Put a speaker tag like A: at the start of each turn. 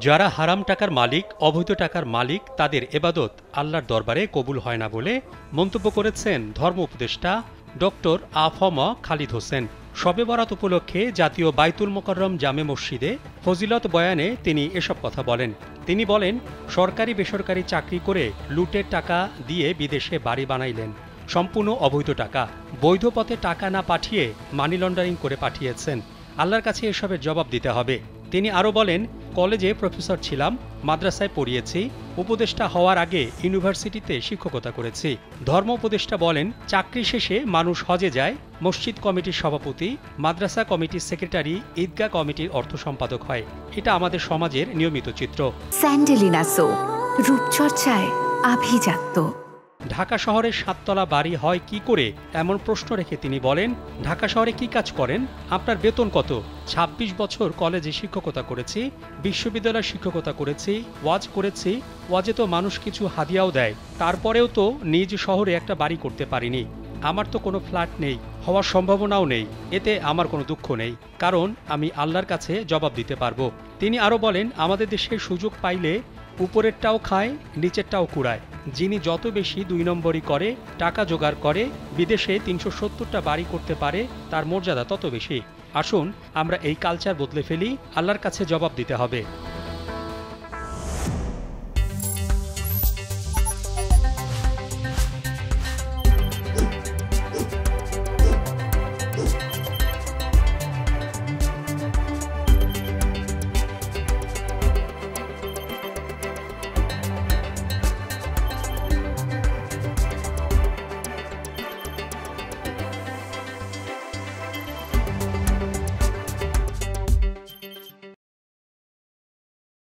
A: যারা হারাম টাকার মালিক, অবৈধ টাকার মালিক, তাদের এবাদত আল্লাহর দরবারে কবুল হয় না বলে মন্তব্য করেছেন ধর্ম উপদেষ্টা ডক্টর আ.ফ.ম. খালিদ হোসেন। শবে বরাত উপলক্ষে জাতীয় বাইতুল মোকাররম জামে মসজিদে ফজিলত বয়ানে তিনি এসব কথা বলেন। তিনি বলেন, সরকারি বেসরকারি চাকরি করে লুটের টাকা দিয়ে বিদেশে বাড়ি বানাইলেন, সম্পূর্ণ অবৈধ টাকা। বৈধ পথে টাকা না পাঠিয়ে মানি লন্ডারিং করে পাঠিয়েছেন। আল্লাহর কাছে এসবের জবাব দিতে হবে। তিনি আরও বলেন, কলেজে প্রফেসর ছিলাম, মাদ্রাসায় পড়িয়েছি, উপদেষ্টা হওয়ার আগে ইউনিভার্সিটিতে শিক্ষকতা করেছি। ধর্ম উপদেষ্টা বলেন, চাকরি শেষে মানুষ হজে যায়, মসজিদ কমিটির সভাপতি, মাদ্রাসা কমিটির সেক্রেটারি, ঈদগাহ কমিটির অর্থ সম্পাদক হয়। এটা আমাদের সমাজের নিয়মিত চিত্র।
B: স্যান্ডেলিনা সো, রূপচর্চায় আভিজাত্য।
A: ঢাকা শহরে 7 তলা বাড়ি হয় কি করে, এমন প্রশ্ন রেখে তিনি বলেন, ঢাকা শহরে কি কাজ করেন, আপনার বেতন কত? 26 বছর কলেজে শিক্ষকতা করেছি, বিশ্ববিদ্যালয়ে শিক্ষকতা করেছি, ওয়াজ করেছি। ওয়াজে তো মানুষ কিছু হাদিয়াও দেয়, তারপরেও তো নিজ শহরে একটা বাড়ি করতে পারিনি। আমার তো কোনো ফ্ল্যাট নেই, হওয়ার সম্ভাবনাও নেই। এতে আমার কোনো দুঃখ নেই, কারণ আমি আল্লাহর কাছে জবাব দিতে পারবো। তিনি আরও বলেন, আমাদের দেশে সুযোগ পাইলে উপরেরটাও খায়, নিচেরটাও কুড়ায়। যিনি যত বেশি 2 নম্বরই করে, টাকা জোগাড় করে, বিদেশে 370টা বাড়ি করতে পারে, তার মর্যাদা তত বেশি। আসুন আমরা এই কালচার বদলে ফেলি, আল্লাহর কাছে জবাব দিতে হবে।